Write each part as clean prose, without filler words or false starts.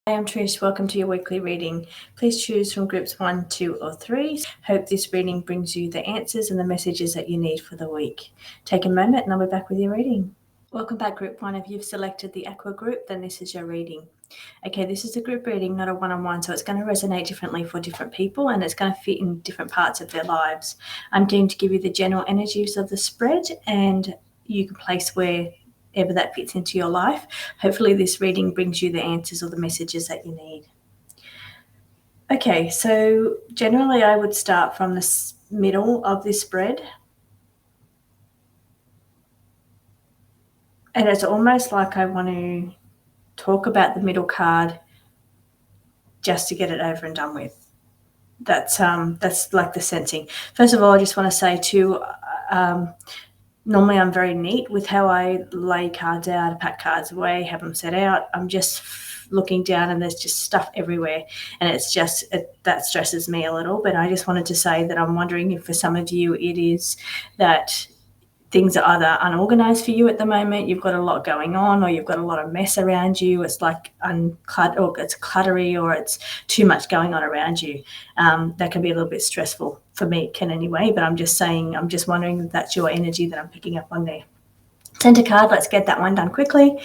Hi, I'm Trish. Welcome to your weekly reading. Please choose from groups 1, 2, or 3. Hope this reading brings you the answers and the messages that you need for the week. Take a moment and I'll be back with your reading. Welcome back, group 1. If you've selected the Aqua group, then this is your reading. Okay, this is a group reading, not a one-on-one, so it's going to resonate differently for different people and it's going to fit in different parts of their lives. I'm going to give you the general energies of the spread and you can place wherever that fits into your life. Hopefully this reading brings you the answers or the messages that you need. Okay, so generally I would start from the middle of this spread. And it's almost like I want to talk about the middle card just to get it over and done with. That's like the sensing. First of all, I just want to say too, normally I'm very neat with how I lay cards out, pack cards away, have them set out. I'm just looking down and there's just stuff everywhere, and it's just that stresses me a little. But I just wanted to say that I'm wondering if for some of you it is that things are either unorganized for you at the moment, you've got a lot going on, or you've got a lot of mess around you. It's like or it's cluttery, or it's too much going on around you. That can be a little bit stressful for me, it can anyway, but I'm just wondering if that's your energy that I'm picking up on there. Center card, let's get that one done quickly.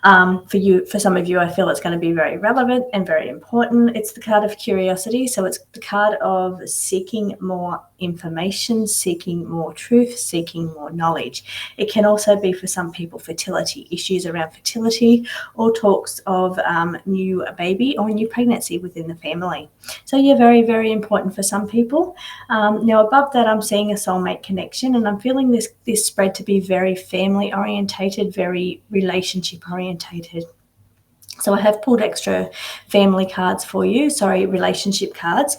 For some of you, I feel it's going to be very relevant and very important. It's the card of curiosity. So it's the card of seeking more information, seeking more truth, seeking more knowledge. It can also be for some people fertility, issues around fertility, or talks of new baby or new pregnancy within the family. So you're very, very important for some people. Now above that, I'm seeing a soulmate connection, and I'm feeling this spread to be very family orientated, very relationship orientated. So I have pulled extra family cards for you, relationship cards.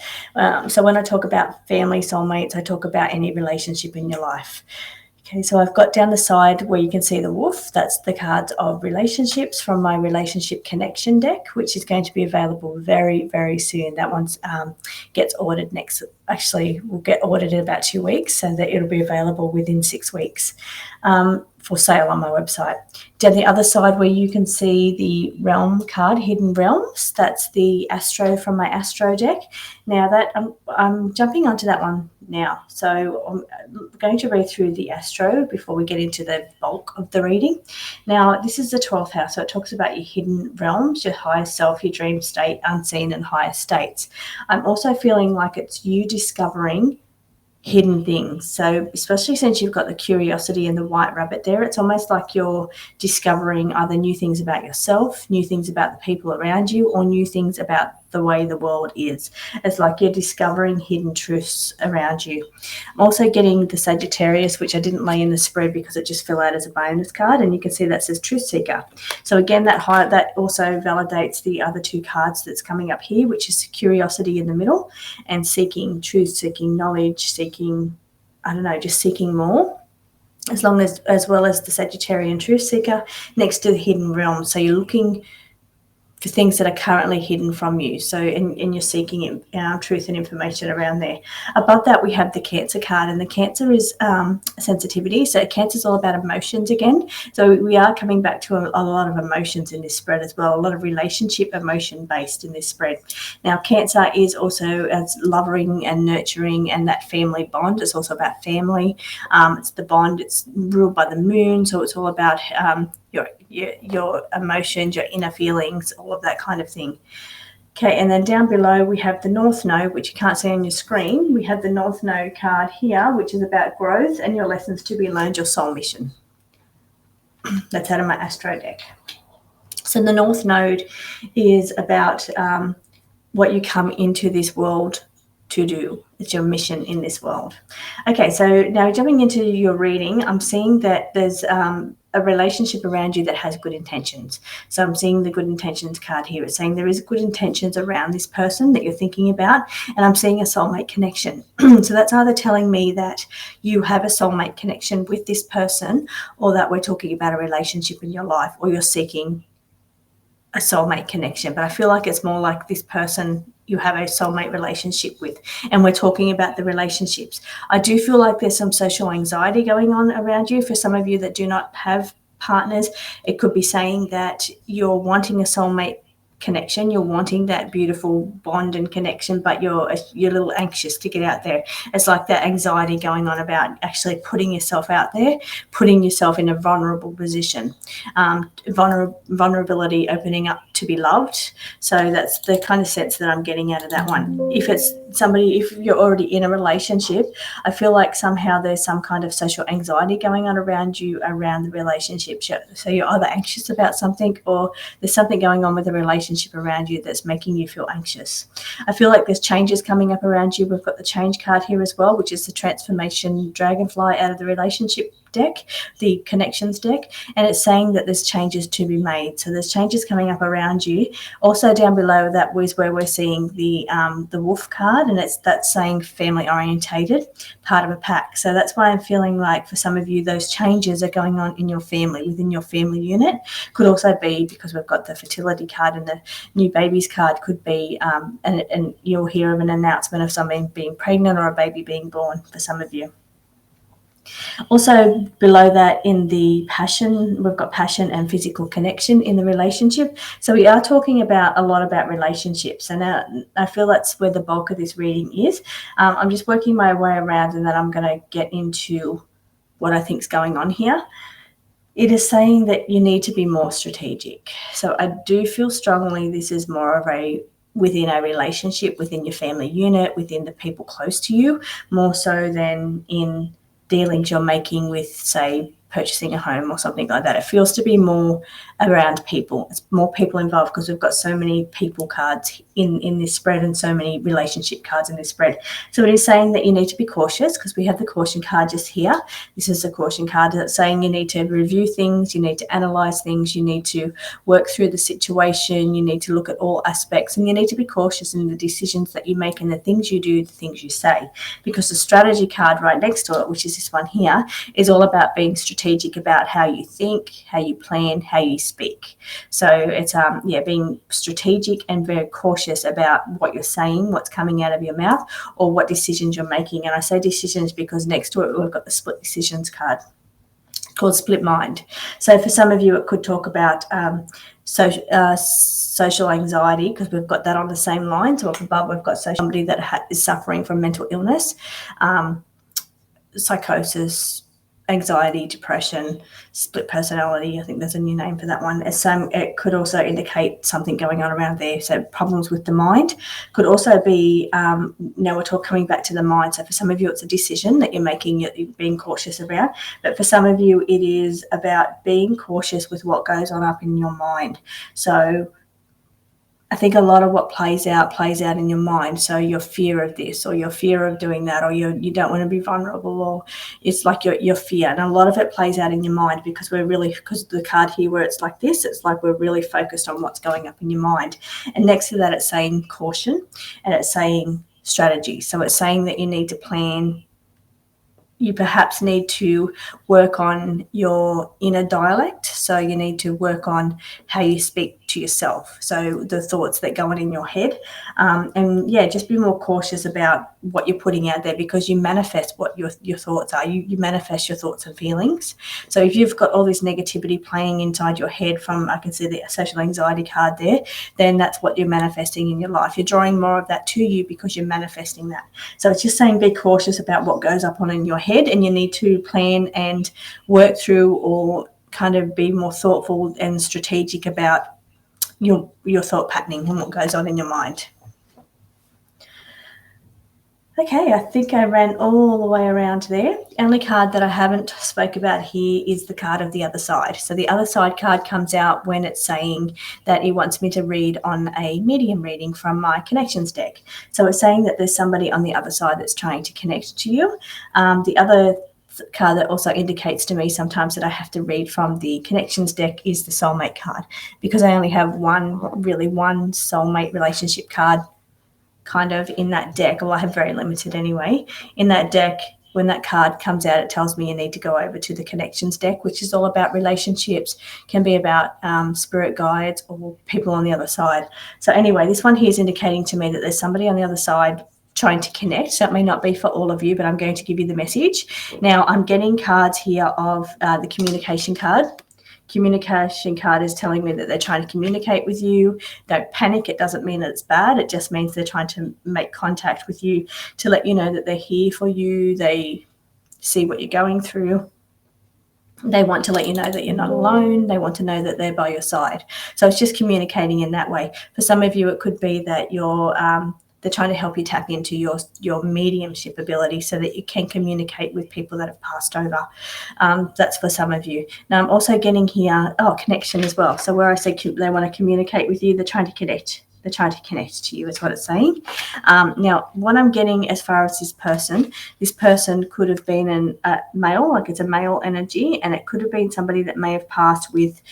So when I talk about family soulmates, I talk about any relationship in your life. Okay, so I've got down the side where you can see the wolf. That's the cards of relationships from my relationship connection deck, which is going to be available very, very soon. That one gets ordered will get ordered in about 2 weeks, so that it'll be available within 6 weeks for sale on my website. Down the other side where you can see the realm card, Hidden Realms, that's the Astro from my Astro deck. Now that I'm jumping onto that one now. So I'm going to read through the Astro before we get into the bulk of the reading. Now, this is the 12th house, so it talks about your hidden realms, your higher self, your dream state, unseen and higher states. I'm also feeling like it's you discovering hidden things. So especially since you've got the curiosity and the white rabbit there, it's almost like you're discovering either new things about yourself, new things about the people around you, or new things about the way the world is. It's like you're discovering hidden truths around you. I'm also getting the Sagittarius, which I didn't lay in the spread because it just fell out as a bonus card, and you can see that says Truth Seeker. So again, that also validates the other two cards that's coming up here, which is curiosity in the middle and seeking truth, seeking knowledge, just seeking more, as well as the Sagittarian Truth Seeker next to the hidden realm. So you're looking for things that are currently hidden from you. So, and you're seeking truth and information around there. Above that, we have the Cancer card, and the Cancer is sensitivity. So Cancer is all about emotions again. So we are coming back to a lot of emotions in this spread as well, a lot of relationship emotion based in this spread. Now, Cancer is also as loving and nurturing, and that family bond. It's also about family. It's the bond. It's ruled by the moon. So it's all about your emotions, your inner feelings, all of that kind of thing. Okay, and then down below we have the North Node, which you can't see on your screen. We have the North Node card here, which is about growth and your lessons to be learned, your soul mission. That's out of my Astro deck. So the North Node is about what you come into this world to do. It's your mission in this world. Okay, so now jumping into your reading, I'm seeing that there's a relationship around you that has good intentions. So I'm seeing the good intentions card here. It's saying there is good intentions around this person that you're thinking about, and I'm seeing a soulmate connection. So that's either telling me that you have a soulmate connection with this person, or that we're talking about a relationship in your life, or you're seeking a soulmate connection. But I feel like it's more like this person you have a soulmate relationship with, and we're talking about the relationships. I do feel like there's some social anxiety going on around you. For some of you that do not have partners, it could be saying that you're wanting a soulmate connection. You're wanting that beautiful bond and connection, but you're a little anxious to get out there. It's like that anxiety going on about actually putting yourself out there, putting yourself in a vulnerable position. Vulnerability, opening up to be loved. So that's the kind of sense that I'm getting out of that one. If it's somebody, if you're already in a relationship, I feel like somehow there's some kind of social anxiety going on around you, around the relationship. So you're either anxious about something, or there's something going on with the relationship around you that's making you feel anxious. I feel like there's changes coming up around you. We've got the change card here as well, which is the transformation dragonfly out of the relationship deck, the connections deck, and it's saying that there's changes to be made. So there's changes coming up around you. Also down below that was where we're seeing the wolf card, and that's saying family orientated, part of a pack. So that's why I'm feeling like for some of you those changes are going on in your family, within your family unit. Could also be because we've got the fertility card and the new babies card, could be and you'll hear of an announcement of somebody being pregnant or a baby being born for some of you. Also below that in the passion, we've got passion and physical connection in the relationship. So we are talking about a lot about relationships, and I feel that's where the bulk of this reading is. I'm just working my way around, and then I'm going to get into what I think is going on here. It is saying that you need to be more strategic. So I do feel strongly this is more of a within a relationship, within your family unit, within the people close to you, more so than in dealings you're making with, say, purchasing a home or something like that. It feels to be more around people. It's more people involved because we've got so many people cards in this spread and so many relationship cards in this spread. So it is saying that you need to be cautious because we have the caution card just here. This is a caution card that's saying you need to review things, you need to analyze things, you need to work through the situation, you need to look at all aspects, and you need to be cautious in the decisions that you make and the things you do, the things you say, because the strategy card right next to it, which is this one here, is all about being strategic about how you think, how you plan, how you speak. So it's being strategic and very cautious about what you're saying, what's coming out of your mouth, or what decisions you're making. And I say decisions because next to it we've got the split decisions card called split mind. So for some of you it could talk about social anxiety, because we've got that on the same line. So up above we've got somebody that is suffering from mental illness, psychosis, anxiety, depression, split personality. I think there's a new name for that one. It could also indicate something going on around there. So problems with the mind could also be, now we're coming back to the mind. So for some of you, it's a decision that you're making, you're being cautious about. But for some of you, it is about being cautious with what goes on up in your mind. So I think a lot of what plays out in your mind. So your fear of this, or your fear of doing that, or you don't want to be vulnerable, or it's like your fear. And a lot of it plays out in your mind because the card here where it's like this, it's like we're really focused on what's going up in your mind. And next to that, it's saying caution and it's saying strategy. So it's saying that you need to plan. You perhaps need to work on your inner dialect. So you need to work on how you speak to yourself. So the thoughts that go on in your head. Just be more cautious about what you're putting out there, because you manifest what your thoughts are. You manifest your thoughts and feelings. So if you've got all this negativity playing inside your head from, I can see the social anxiety card there, then that's what you're manifesting in your life. You're drawing more of that to you because you're manifesting that. So it's just saying be cautious about what goes up on in your head, and you need to plan and work through, or kind of be more thoughtful and strategic about your thought patterning and what goes on in your mind. Okay, I think I ran all the way around there. The only card that I haven't spoke about here is the card of the other side. So the other side card comes out when it's saying that it wants me to read on a medium reading from my connections deck. So it's saying that there's somebody on the other side that's trying to connect to you. The other card that also indicates to me sometimes that I have to read from the connections deck is the soulmate card, because I only have one soulmate relationship card kind of in that deck. Well, I have very limited anyway. In that deck, when that card comes out, it tells me you need to go over to the connections deck, which is all about relationships, can be about spirit guides or people on the other side. So anyway, this one here is indicating to me that there's somebody on the other side trying to connect. So it may not be for all of you, but I'm going to give you the message. Now I'm getting cards here of the communication card. communication card is telling me that they're trying to communicate with you. Don't panic. It doesn't mean that it's bad. It just means they're trying to make contact with you to let you know that they're here for you. They see what you're going through. They want to let you know that you're not alone. They want to know that they're by your side. So it's just communicating in that way. For some of you, it could be that they're trying to help you tap into your mediumship ability so that you can communicate with people that have passed over. That's for some of you. Now, I'm also getting here, connection as well. So where I say they want to communicate with you, they're trying to connect. They're trying to connect to you is what it's saying. Now, what I'm getting as far as this person could have been a male, like it's a male energy, and it could have been somebody that may have passed with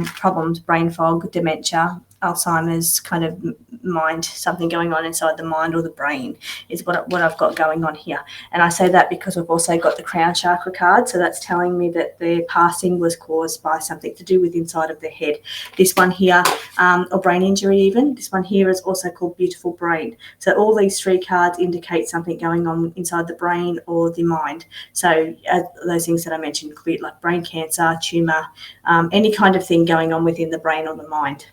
problems, brain fog, dementia, Alzheimer's, kind of mind, something going on inside the mind or the brain is what I've got going on here. And I say that because we've also got the crown chakra card. So that's telling me that their passing was caused by something to do with inside of their head. This one here, or brain injury even. This one here is also called beautiful brain. So all these three cards indicate something going on inside the brain or the mind. So those things that I mentioned could be like brain cancer, tumour, any kind of thing going on within the brain or the mind.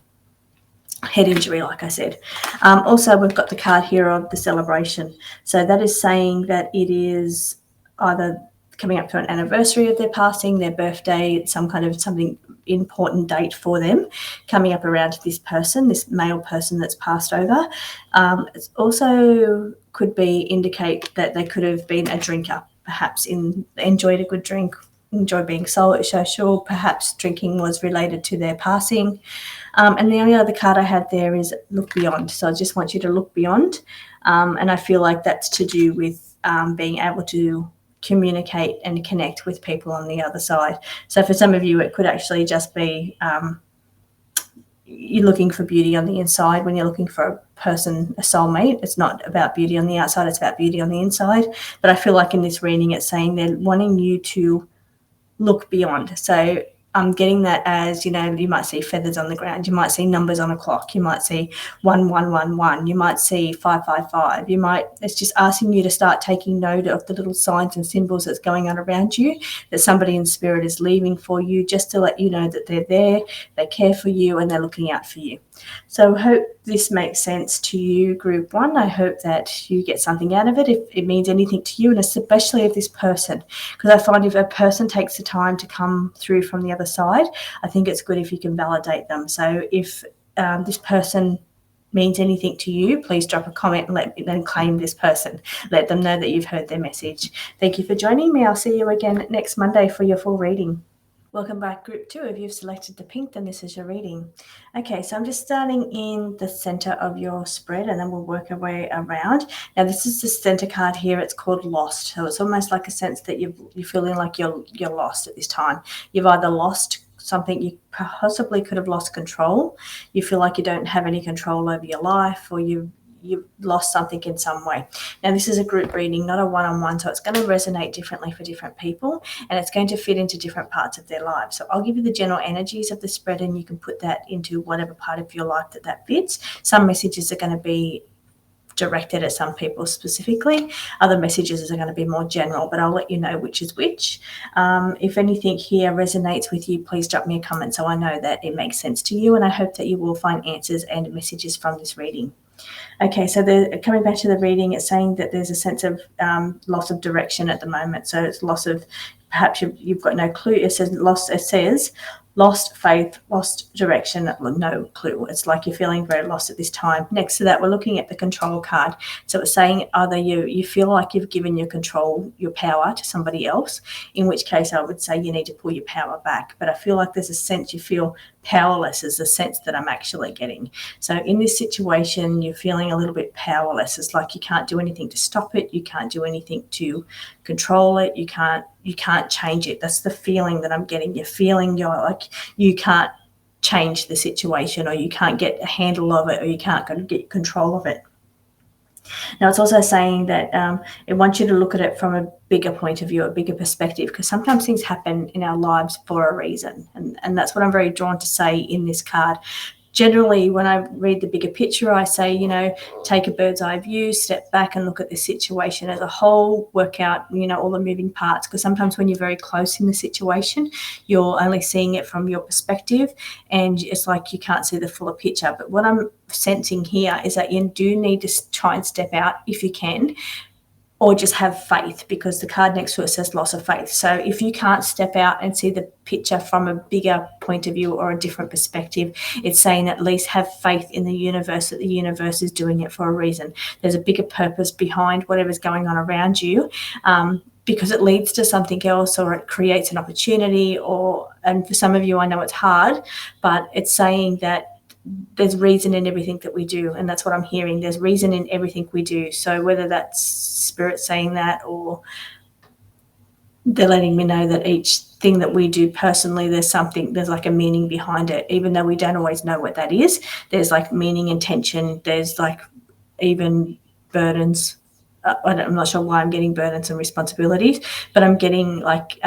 Head injury, like I said. Also, we've got the card here of the celebration. So that is saying that it is either coming up to an anniversary of their passing, their birthday, some kind of something important date for them coming up around this person, this male person that's passed over. It also could indicate that they could have been a drinker, perhaps enjoyed a good drink, enjoy being social, perhaps drinking was related to their passing. And the only other card I had there is look beyond. So I just want you to look beyond. And I feel like that's to do with being able to communicate and connect with people on the other side. So for some of you, it could actually just be you're looking for beauty on the inside when you're looking for a person, a soulmate. It's not about beauty on the outside, it's about beauty on the inside. But I feel like in this reading, it's saying they're wanting you to look beyond. So I'm getting that as, you might see feathers on the ground. You might see numbers on a clock. You might see 1111. You might see 555. It's just asking you to start taking note of the little signs and symbols that's going on around you, that somebody in spirit is leaving for you, just to let you know that they're there, they care for you, and they're looking out for you. So I hope this makes sense to you, Group 1. I hope that you get something out of it, if it means anything to you, and especially of this person, because I find if a person takes the time to come through from the other side, I think it's good if you can validate them. So if this person means anything to you, please drop a comment and then claim this person. Let them know that you've heard their message. Thank you for joining me. I'll see you again next Monday for your full reading. Welcome back, Group 2. If you've selected the pink, then this is your reading. Okay, so I'm just starting in the center of your spread, and then we'll work our way around. Now, this is the center card here. It's called Lost. So it's almost like a sense that you're feeling like you're lost at this time. You've either lost something, you possibly could have lost control. You feel like you don't have any control over your life, or you've lost something in some way. Now, this is a group reading, not a one-on-one, so it's going to resonate differently for different people, and it's going to fit into different parts of their lives. So I'll give you the general energies of the spread, and you can put that into whatever part of your life that fits. Some messages are going to be directed at some people specifically. Other messages are going to be more general, but I'll let you know which is which. If anything here resonates with you, please drop me a comment so I know that it makes sense to you, and I hope that you will find answers and messages from this reading. Okay, so coming back to the reading, it's saying that there's a sense of loss of direction at the moment. So it's loss of, perhaps you've got no clue. It says lost faith, lost direction, no clue. It's like you're feeling very lost at this time. Next to that, we're looking at the control card. So it's saying either you feel like you've given your control, your power to somebody else, in which case I would say you need to pull your power back. But I feel like there's a sense you feel powerless is the sense that I'm actually getting. So in this situation, you're feeling a little bit powerless. It's like you can't do anything to stop it. You can't do anything to control it. You can't change it. That's the feeling that I'm getting. You're feeling you can't change the situation, or you can't get a handle of it, or you can't get control of it. Now, it's also saying that it wants you to look at it from a bigger point of view, a bigger perspective, because sometimes things happen in our lives for a reason. And that's what I'm very drawn to say in this card. generally, when I read the bigger picture, I say, take a bird's eye view, step back and look at the situation as a whole, work out, all the moving parts. Because sometimes when you're very close in the situation, you're only seeing it from your perspective, and it's like you can't see the fuller picture. But what I'm sensing here is that you do need to try and step out if you can, or just have faith, because the card next to it says loss of faith. So if you can't step out and see the picture from a bigger point of view or a different perspective, it's saying at least have faith in the universe, that the universe is doing it for a reason. There's a bigger purpose behind whatever's going on around you, because it leads to something else, or it creates an opportunity, and for some of you, I know it's hard, but it's saying that there's reason in everything that we do, and that's what I'm hearing. There's reason in everything we do. So whether that's spirit saying that, or they're letting me know that each thing that we do personally, there's like a meaning behind it, even though we don't always know what that is. There's like meaning, intention. There's like even burdens. I'm not sure why I'm getting burdens and responsibilities, but I'm getting like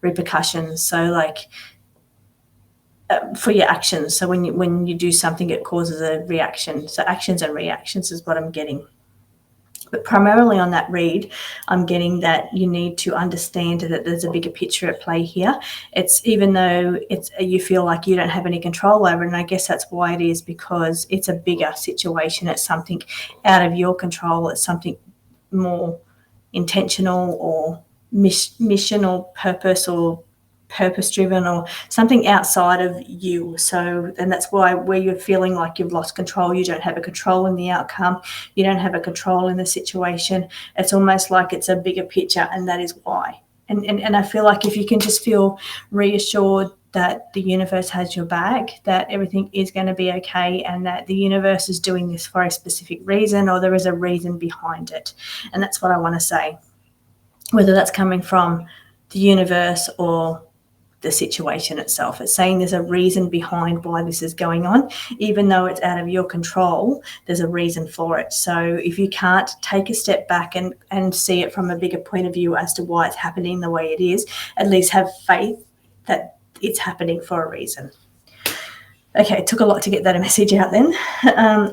repercussions. So like for your actions. So when you do something, it causes a reaction. So actions and reactions is what I'm getting. But primarily on that read, I'm getting that you need to understand that there's a bigger picture at play here. It's even though you feel like you don't have any control over it, and I guess that's why it is, because it's a bigger situation. It's something out of your control. It's something more intentional or mission or purpose, or purpose-driven, or something outside of you. So, and that's why where you're feeling like you've lost control, you don't have a control in the outcome, you don't have a control in the situation. It's almost like it's a bigger picture, and that is why. And I feel like if you can just feel reassured that the universe has your back, that everything is going to be okay, and that the universe is doing this for a specific reason, or there is a reason behind it. And that's what I want to say, whether that's coming from the universe or the situation itself. It's saying there's a reason behind why this is going on, even though it's out of your control. There's a reason for it. So if you can't take a step back and see it from a bigger point of view as to why it's happening the way it is, at least have faith that it's happening for a reason. Okay, it took a lot to get that message out then.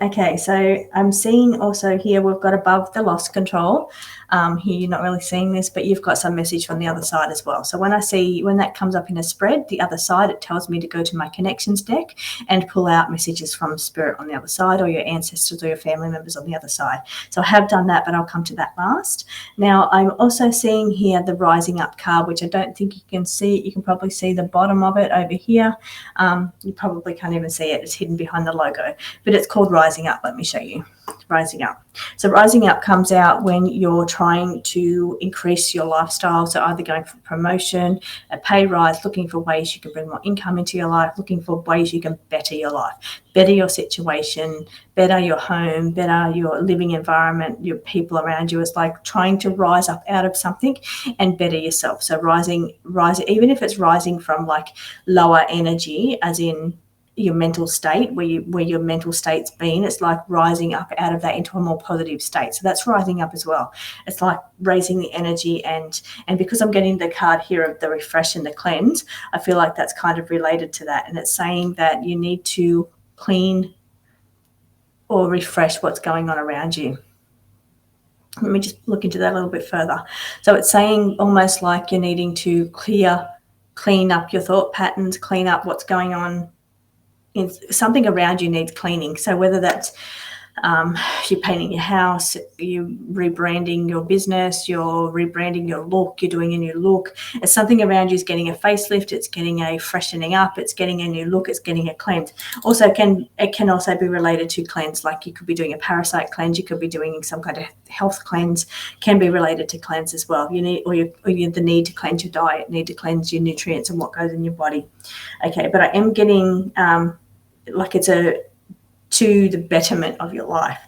Okay, so I'm seeing also here we've got above the lost control. Here you're not really seeing this, but you've got some message from the other side as well. So when that comes up in a spread, the other side, it tells me to go to my connections deck and pull out messages from spirit on the other side, or your ancestors or your family members on the other side. So I have done that, but I'll come to that last. Now I'm also seeing here the rising up card, which I don't think you can see. You can probably see the bottom of it over here. You probably can't even see it. It's hidden behind the logo, but it's called rising up. Let me show you. Rising up. So rising up comes out when you're trying to increase your lifestyle. So either going for promotion, a pay rise, looking for ways you can bring more income into your life, looking for ways you can better your life, better your situation, better your home, better your living environment, your people around you. It's like trying to rise up out of something and better yourself. So rising, even if it's rising from like lower energy, as in your mental state, where your mental state's been, it's like rising up out of that into a more positive state. So that's rising up as well. It's like raising the energy, and because I'm getting the card here of the refresh and the cleanse, I feel like that's kind of related to that. And it's saying that you need to clean or refresh what's going on around you. Let me just look into that a little bit further. So it's saying almost like you're needing to clean up your thought patterns, clean up what's going on. Something around you needs cleaning. So whether that's you're painting your house, you're rebranding your business, you're rebranding your look, you're doing a new look. It's something around you is getting a facelift, it's getting a freshening up, it's getting a new look, it's getting a cleanse. Also, it can also be related to cleanse, like you could be doing a parasite cleanse, you could be doing some kind of health cleanse, can be related to cleanse as well. You need, or the need to cleanse your diet, need to cleanse your nutrients and what goes in your body. Okay, but I am getting like it's to the betterment of your life,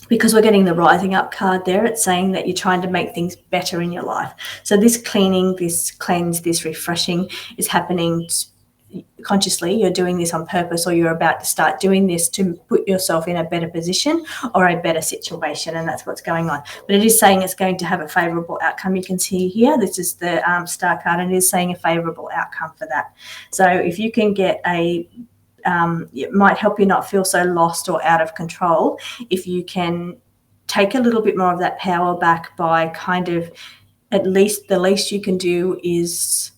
because we're getting the rising up card there. It's saying that you're trying to make things better in your life. So this cleaning, this cleanse, this refreshing is happening consciously you're doing this on purpose, or you're about to start doing this to put yourself in a better position or a better situation, and that's what's going on. But it is saying it's going to have a favorable outcome. You can see here, this is the star card, and it is saying a favorable outcome for that. So if you can get it might help you not feel so lost or out of control if you can take a little bit more of that power back by kind of, at least the least you can do is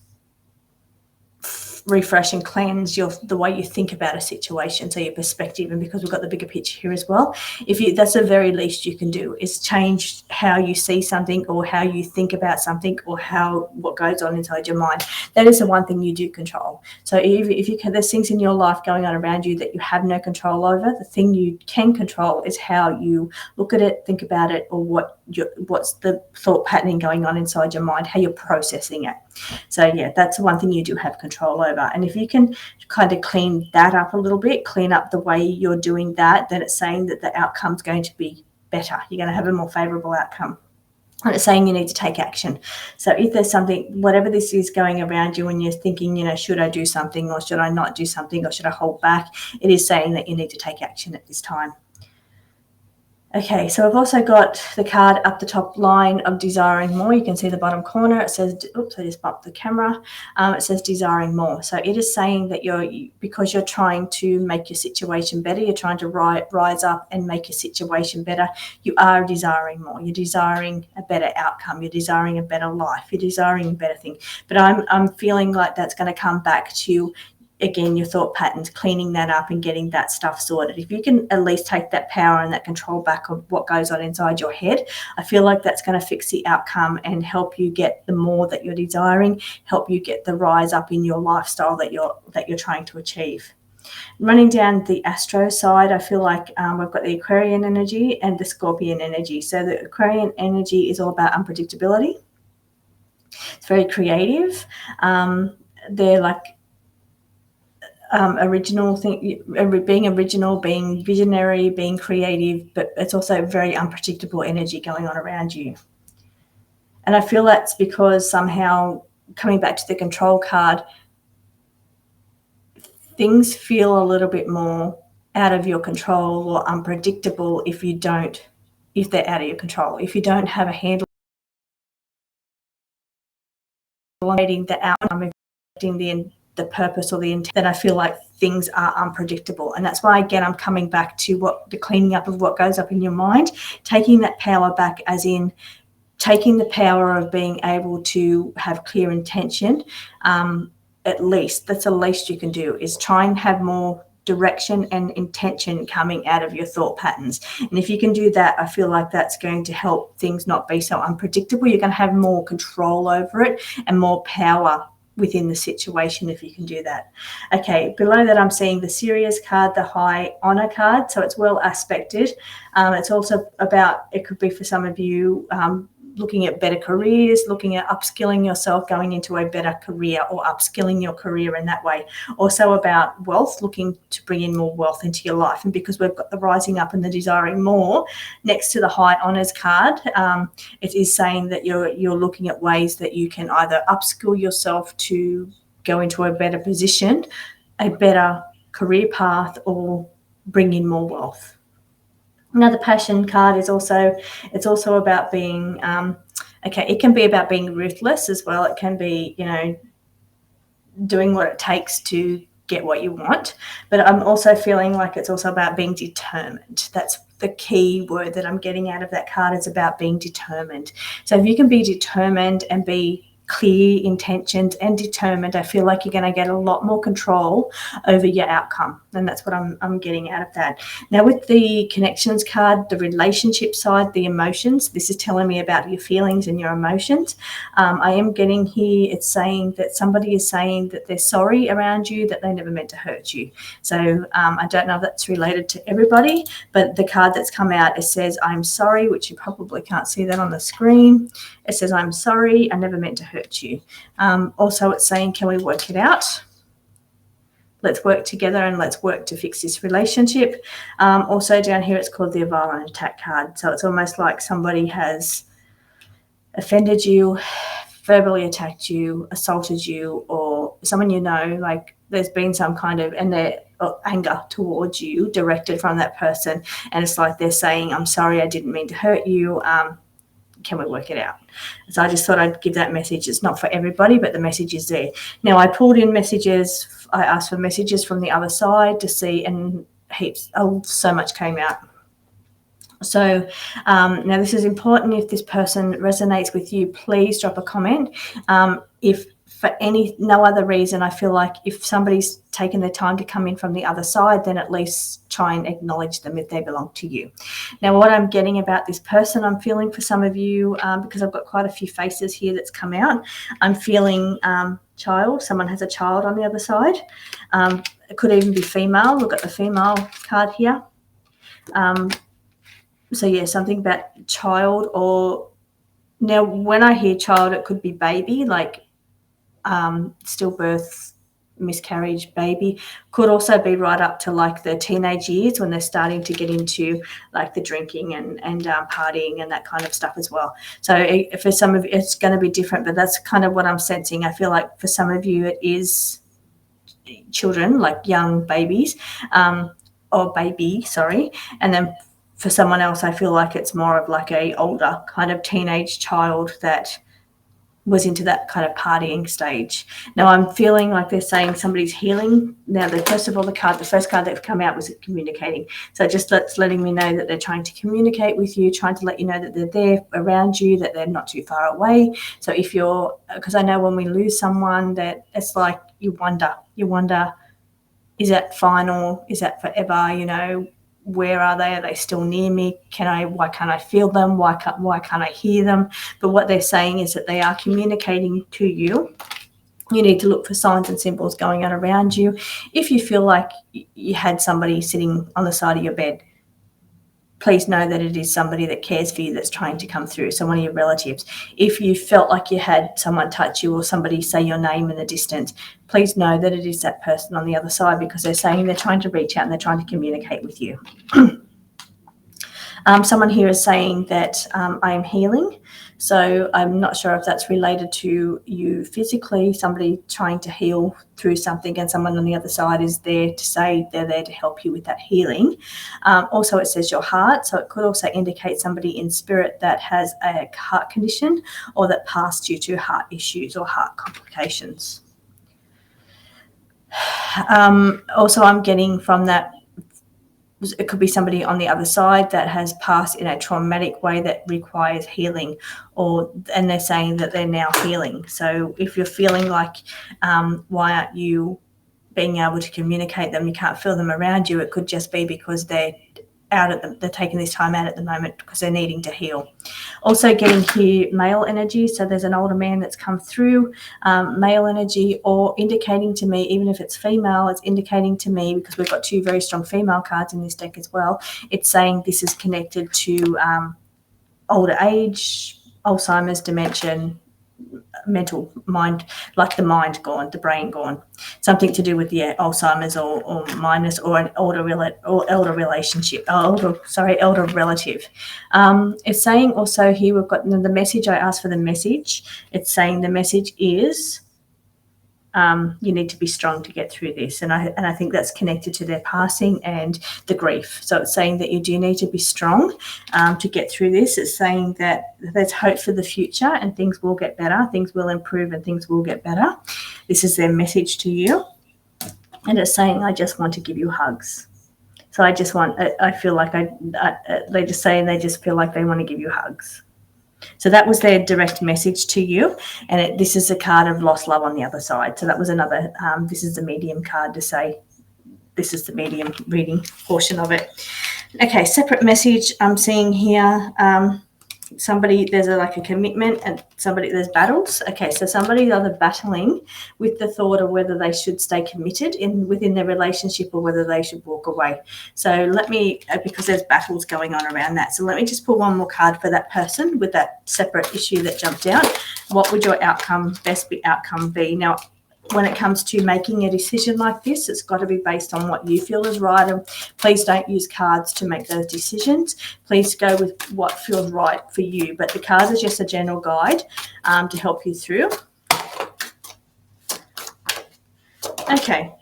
refresh and cleanse the way you think about a situation, so your perspective. And because we've got the bigger picture here as well, that's the very least you can do, is change how you see something or how you think about something or what goes on inside your mind. That is the one thing you do control. So if you can, there's things in your life going on around you that you have no control over, the thing you can control is how you look at it, think about it, or what's the thought patterning going on inside your mind, how you're processing it. So yeah, that's the one thing you do have control over. And if you can kind of clean that up a little bit, clean up the way you're doing that, then it's saying that the outcome's going to be better. You're going to have a more favorable outcome. And it's saying you need to take action. So if there's something, whatever this is going around you and you're thinking, should I do something or should I not do something or should I hold back, it is saying that you need to take action at this time. Okay, so I've also got the card up the top line of desiring more. You can see the bottom corner. It says, oops, I just bumped the camera. It says desiring more. So it is saying that because you're trying to make your situation better, you're trying to rise up and make your situation better, you are desiring more. You're desiring a better outcome. You're desiring a better life. You're desiring a better thing. But I'm feeling like that's going to come back to, again, your thought patterns, cleaning that up and getting that stuff sorted. If you can at least take that power and that control back of what goes on inside your head, I feel like that's going to fix the outcome and help you get the more that you're desiring, help you get the rise up in your lifestyle that you're trying to achieve. Running down the astro side, I feel like we've got the Aquarian energy and the Scorpion energy. So the Aquarian energy is all about unpredictability. It's very creative. They're like original thing, being original, being visionary, being creative, but it's also very unpredictable energy going on around you. And I feel that's because somehow, coming back to the control card, things feel a little bit more out of your control or unpredictable if they're out of your control. If you don't have a handle on the outcome, the purpose or the intent, then I feel like things are unpredictable. And that's why, again, I'm coming back to the cleaning up of what goes up in your mind, taking that power back, as in taking the power of being able to have clear intention. At least that's the least you can do, is try and have more direction and intention coming out of your thought patterns. And if you can do that, I feel like that's going to help things not be so unpredictable. You're going to have more control over it and more power within the situation if you can do that. Okay, below that I'm seeing the Sirius card, the High Honor card. So it's well aspected. It's also about, it could be for some of you, looking at better careers, looking at upskilling yourself, going into a better career or upskilling your career in that way. Also about wealth, looking to bring in more wealth into your life. And because we've got the rising up and the desiring more next to the High Honors card, it is saying that you're looking at ways that you can either upskill yourself to go into a better position, a better career path, or bring in more wealth. Another Passion card is also about being, it can be about being ruthless as well. It can be, doing what it takes to get what you want. But I'm also feeling like it's also about being determined. That's the key word that I'm getting out of that card, is about being determined. So if you can be determined and be clear intentioned and determined, I feel like you're going to get a lot more control over your outcome. And that's what I'm getting out of that. Now with the connections card, the relationship side, the emotions, this is telling me about your feelings and your emotions. I am getting here, it's saying that somebody is saying that they're sorry around you, that they never meant to hurt you. So I don't know if that's related to everybody, but the card that's come out, it says, I'm sorry, which you probably can't see that on the screen. It says, I'm sorry, I never meant to hurt you. Also, it's saying, can we work it out? Let's work together and let's work to fix this relationship. Also down here, it's called the violent attack card. So it's almost like somebody has offended you, verbally attacked you, assaulted you, or someone you know, like there's been some kind of anger towards you directed from that person, and it's like they're saying, I'm sorry, I didn't mean to hurt you. Can we work it out? So I just thought I'd give that message. It's not for everybody, but the message is there. Now, I pulled in messages. I asked for messages from the other side to see, and heaps, so much came out. So now this is important. If this person resonates with you, please drop a comment. If for no other reason, I feel like if somebody's taken the time to come in from the other side, then at least try and acknowledge them if they belong to you. Now, what I'm getting about this person, I'm feeling for some of you, because I've got quite a few faces here that's come out, I'm feeling child. Someone has a child on the other side. It could even be female. We've got the female card here. So, yeah, something about child. Or now when I hear child, it could be baby, like stillbirth, miscarriage, baby. Could also be right up to like the teenage years when they're starting to get into like the drinking and partying and that kind of stuff as well. So for some of you, it's going to be different, but that's kind of what I'm sensing. I feel like for some of you, it is children, like young babies, or baby, sorry. And then for someone else, I feel like it's more of like a older kind of teenage child that was into that kind of partying stage. Now I'm feeling like they're saying somebody's healing. Now, the first card that's come out was communicating. So just letting me know that they're trying to communicate with you, trying to let you know that they're there around you, that they're not too far away. So if you're, because I know when we lose someone, that it's like you wonder, is that final? Is that forever? You know, where are they? Are they still near me? Why can't I feel them? Why can't I hear them? But what they're saying is that they are communicating to you. You need to look for signs and symbols going on around you. If you feel like you had somebody sitting on the side of your bed, please know that it is somebody that cares for you that's trying to come through. So one of your relatives. If you felt like you had someone touch you or somebody say your name in the distance, please know that it is that person on the other side, because they're saying they're trying to reach out and they're trying to communicate with you. Someone here is saying that I am healing. So I'm not sure if that's related to you physically, somebody trying to heal through something, and someone on the other side is there to say they're there to help you with that healing. Also, it says your heart. So it could also indicate somebody in spirit that has a heart condition or that passed due to heart issues or heart complications. Also, I'm getting from that, it could be somebody on the other side that has passed in a traumatic way that requires healing, and they're saying that they're now healing. So if you're feeling like, why aren't you being able to communicate them, you can't feel them around you, it could just be because they're taking this time out at the moment because they're needing to heal. Also getting here male energy. So there's an older man that's come through, male energy, or indicating to me, even if it's female, it's indicating to me, because we've got two very strong female cards in this deck as well, it's saying this is connected to older age, Alzheimer's, dementia, mental mind, like the mind gone, the brain gone, something to do with Alzheimer's or minus, or an elder relative. It's saying also here, we've got the message. I asked for the message. It's saying the message is you need to be strong to get through this, and I think that's connected to their passing and the grief. So it's saying that you do need to be strong to get through this. It's saying that there's hope for the future and things will get better, things will improve and things will get better. This is their message to you, and it's saying, I just want to give you hugs. So I feel like they just say, and they just feel like they want to give you hugs. So that was their direct message to you. And this is a card of lost love on the other side. So that was another, this is the medium card to say, this is the medium reading portion of it. Okay, separate message I'm seeing here. Somebody, there's a commitment, and there's battles. Okay, so somebody's either battling with the thought of whether they should stay committed within their relationship or whether they should walk away. So because there's battles going on around that. So let me just pull one more card for that person with that separate issue that jumped out. What would your best outcome be? Now, when it comes to making a decision like this, it's got to be based on what you feel is right. And please don't use cards to make those decisions. Please go with what feels right for you. But the cards are just a general guide to help you through. Okay.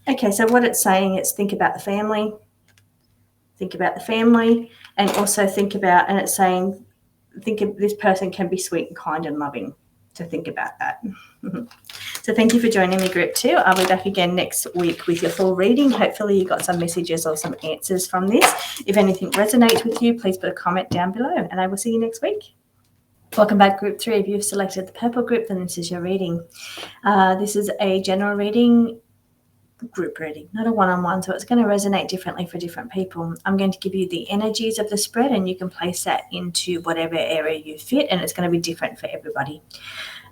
Okay, so what it's saying is think about the family, and also think about, and it's saying, think of this person can be sweet and kind and loving. So think about that. So thank you for joining me, group 2. I'll be back again next week with your full reading. Hopefully you got some messages or some answers from this. If anything resonates with you, please put a comment down below, and I will see you next week. Welcome back, group 3. If you've selected the purple group, then this is your reading. This is a general reading, group reading, not a one-on-one, so it's going to resonate differently for different people. I'm going to give you the energies of the spread, and you can place that into whatever area you fit, and it's going to be different for everybody.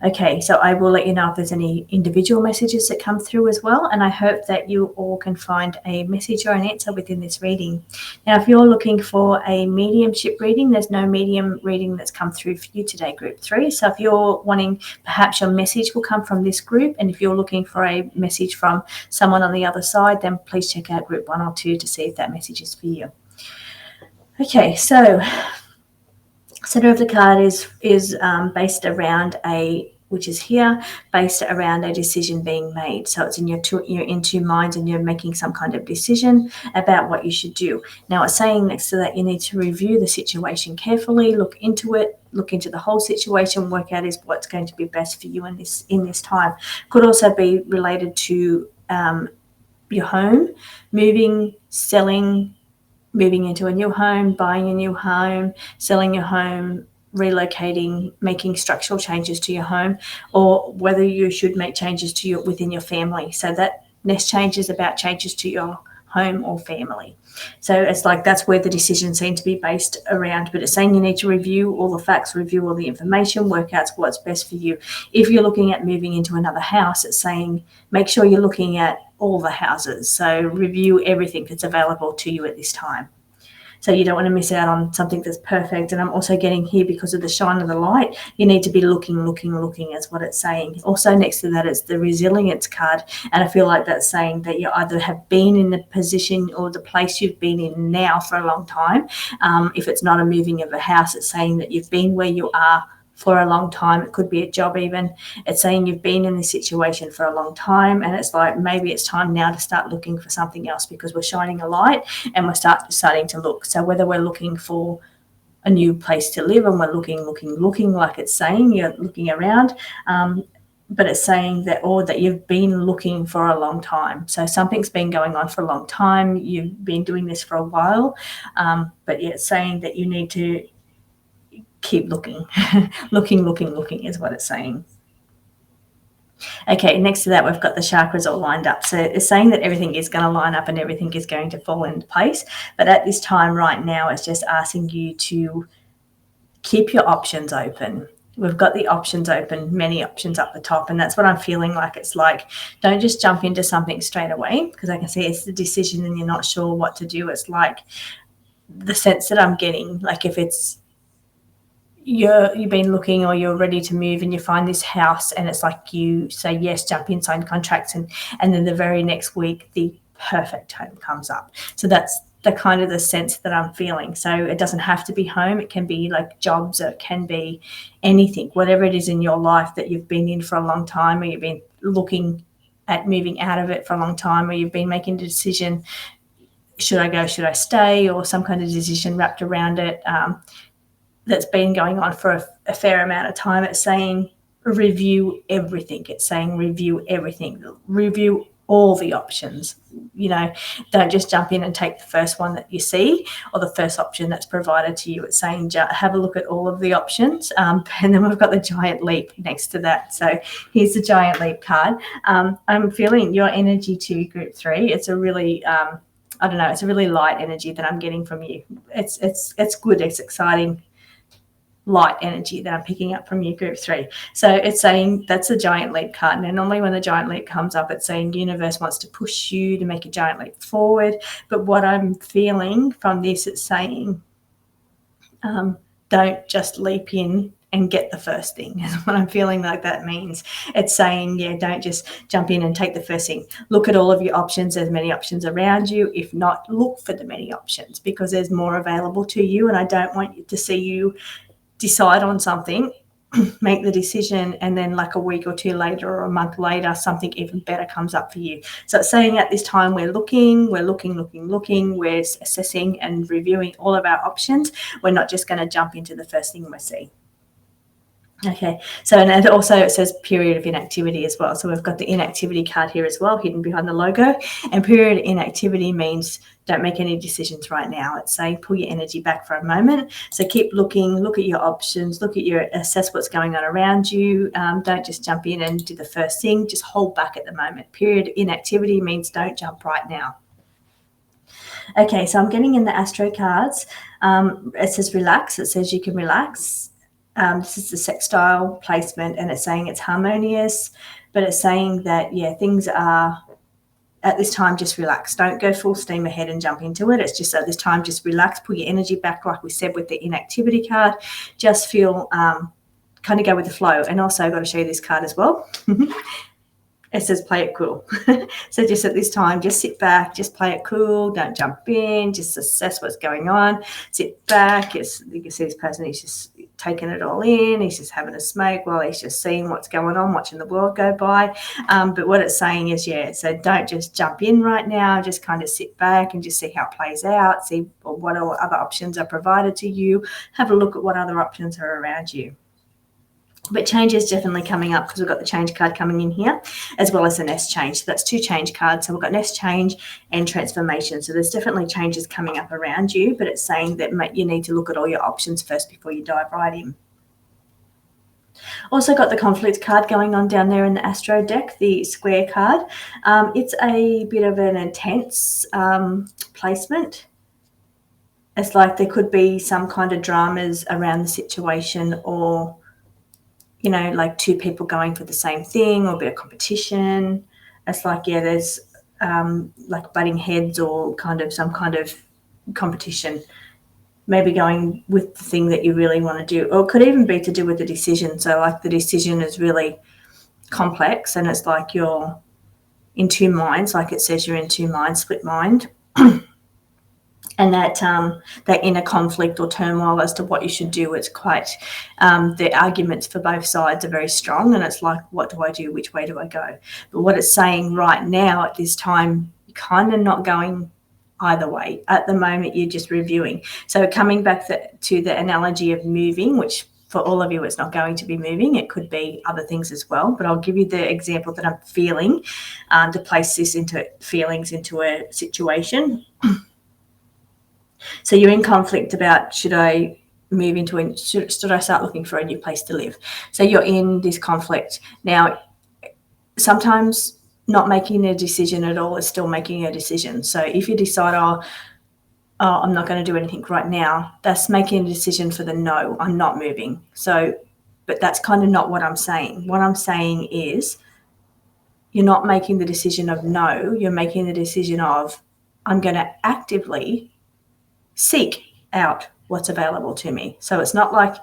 Okay, so I will let you know if there's any individual messages that come through as well, and I hope that you all can find a message or an answer within this reading. Now, if you're looking for a mediumship reading, there's no medium reading that's come through for you today, group 3. So if you're wanting, perhaps your message will come from this group, and if you're looking for a message from someone on the other side, then please check out group 1 or 2 to see if that message is for you. Okay, so center of the card is based around which is here, based around a decision being made. So it's you're in two minds, and you're making some kind of decision about what you should do. Now it's saying next to that you need to review the situation carefully, look into it, look into the whole situation, work out what's going to be best for you in this time. Could also be related to your home, moving, selling, moving into a new home, buying a new home, selling your home, relocating, making structural changes to your home, or whether you should make changes to within your family. So that next change is about changes to your home or family. So it's like that's where the decisions seem to be based around, but it's saying you need to review all the facts, review all the information, work out what's best for you. If you're looking at moving into another house, it's saying make sure you're looking at all the houses. So review everything that's available to you at this time. So you don't want to miss out on something that's perfect. And I'm also getting here, because of the shine of the light, you need to be looking is what it's saying. Also next to that is the resilience card. And I feel like that's saying that you either have been in the position or the place you've been in now for a long time. If it's not a moving of a house, it's saying that you've been where you are for a long time. It could be a job even. It's saying you've been in this situation for a long time, and it's like maybe it's time now to start looking for something else, because we're shining a light and we're starting to look. So whether we're looking for a new place to live, and we're looking like it's saying you're looking around, but it's saying that, or that you've been looking for a long time. So something's been going on for a long time. You've been doing this for a while, but yeah, it's saying that you need to keep looking. looking is what it's saying. Okay, next to that we've got the chakras all lined up. So it's saying that everything is going to line up and everything is going to fall into place. But at this time right now, it's just asking you to keep your options open. We've got the options open, many options up the top, and that's what I'm feeling like. It's like, don't just jump into something straight away, because I can see it's the decision and you're not sure what to do. It's like the sense that I'm getting, like if it's you've been looking, or you're ready to move and you find this house, and it's like you say yes, jump in, sign contracts, and then the very next week the perfect home comes up. So that's the kind of the sense that I'm feeling. So it doesn't have to be home, it can be like jobs, or it can be anything, whatever it is in your life that you've been in for a long time, or you've been looking at moving out of it for a long time, or you've been making a decision, should I go, should I stay, or some kind of decision wrapped around it, that's been going on for a fair amount of time. It's saying review everything. It's saying review everything. Review all the options. Don't just jump in and take the first one that you see, or the first option that's provided to you. It's saying have a look at all of the options. And then we've got the giant leap next to that. So here's the giant leap card. I'm feeling your energy to group 3. It's a really it's a really light energy that I'm getting from you. It's good. It's exciting, light energy that I'm picking up from you, group 3. So it's saying that's a giant leap card. Now, normally when the giant leap comes up, it's saying universe wants to push you to make a giant leap forward. But what I'm feeling from this, it's saying don't just leap in and get the first thing, is what I'm feeling like that means. It's saying, don't just jump in and take the first thing. Look at all of your options. There's many options around you. If not, look for the many options, because there's more available to you. And I don't want you to see you decide on something make the decision, and then like a week or two later or a month later, something even better comes up for you. So it's saying at this time we're looking, we're assessing and reviewing all of our options. We're not just going to jump into the first thing we see. Okay, so and also it says period of inactivity as well. So we've got the inactivity card here as well, hidden behind the logo. And period of inactivity means don't make any decisions right now. It's saying pull your energy back for a moment. So keep looking, look at your options, assess what's going on around you. Don't just jump in and do the first thing. Just hold back at the moment. Period of inactivity means don't jump right now. Okay, so I'm getting in the Astro cards. It says relax. It says you can relax. This is the sextile placement, and it's saying it's harmonious, but it's saying that, yeah, things are at this time, just relax. Don't go full steam ahead and jump into it. It's just at this time, just relax, pull your energy back, like we said with the inactivity card. Just feel kind of go with the flow. And also I've got to show you this card as well. It says play it cool. So just at this time, just sit back, just play it cool. Don't jump in, just assess what's going on. Sit back. You can see this person, he's just taking it all in. He's just having a smoke while he's just seeing what's going on, watching the world go by. But what it's saying is, yeah, so don't just jump in right now. Just kind of sit back and just see how it plays out. See what other options are provided to you. Have a look at what other options are around you. But change is definitely coming up because we've got the change card coming in here, as well as a nest change. So that's two change cards. So we've got nest change and transformation. So there's definitely changes coming up around you, but it's saying that you need to look at all your options first before you dive right in. Also got the conflict card going on down there in the Astro deck, the square card. It's a bit of an intense placement. It's like there could be some kind of dramas around the situation, or you know, like two people going for the same thing, or a bit of competition. It's like, yeah, there's like butting heads or kind of some kind of competition, maybe going with the thing that you really want to do. Or it could even be to do with the decision. So like the decision is really complex and it's like you're in two minds, like it says you're in two minds, split mind. And that inner conflict or turmoil as to what you should do, it's quite, the arguments for both sides are very strong, and it's like, what do I do? Which way do I go? But what it's saying right now at this time, you're kind of not going either way. At the moment, you're just reviewing. So coming back to the analogy of moving, which for all of you, it's not going to be moving. It could be other things as well. But I'll give you the example that I'm feeling to place this into feelings into a situation. So you're in conflict about, should I move into should I start looking for a new place to live? So you're in this conflict. Now, sometimes not making a decision at all is still making a decision. So if you decide, oh, I'm not going to do anything right now, that's making a decision for the no, I'm not moving. So, but that's kind of not what I'm saying. What I'm saying is you're not making the decision of no, you're making the decision of, I'm going to actively seek out what's available to me. So it's not like,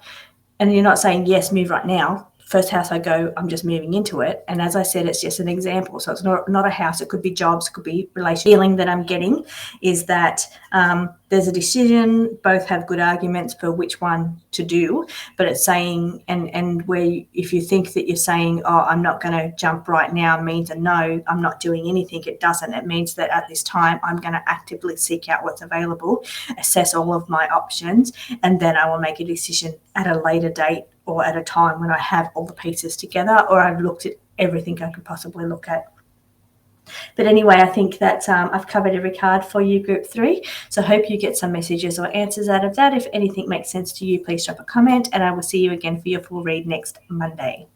and you're not saying, yes, move right now. First house I go, I'm just moving into it. And as I said, it's just an example. So it's not a house. It could be jobs, it could be relationship. Feeling that I'm getting is that there's a decision, both have good arguments for which one to do, but it's saying, and where if you think that you're saying, oh, I'm not going to jump right now means a no, I'm not doing anything, it doesn't. It means that at this time, I'm going to actively seek out what's available, assess all of my options, and then I will make a decision at a later date or at a time when I have all the pieces together, or I've looked at everything I could possibly look at. But anyway, I think that I've covered every card for you, Group 3. So I hope you get some messages or answers out of that. If anything makes sense to you, please drop a comment, and I will see you again for your full read next Monday.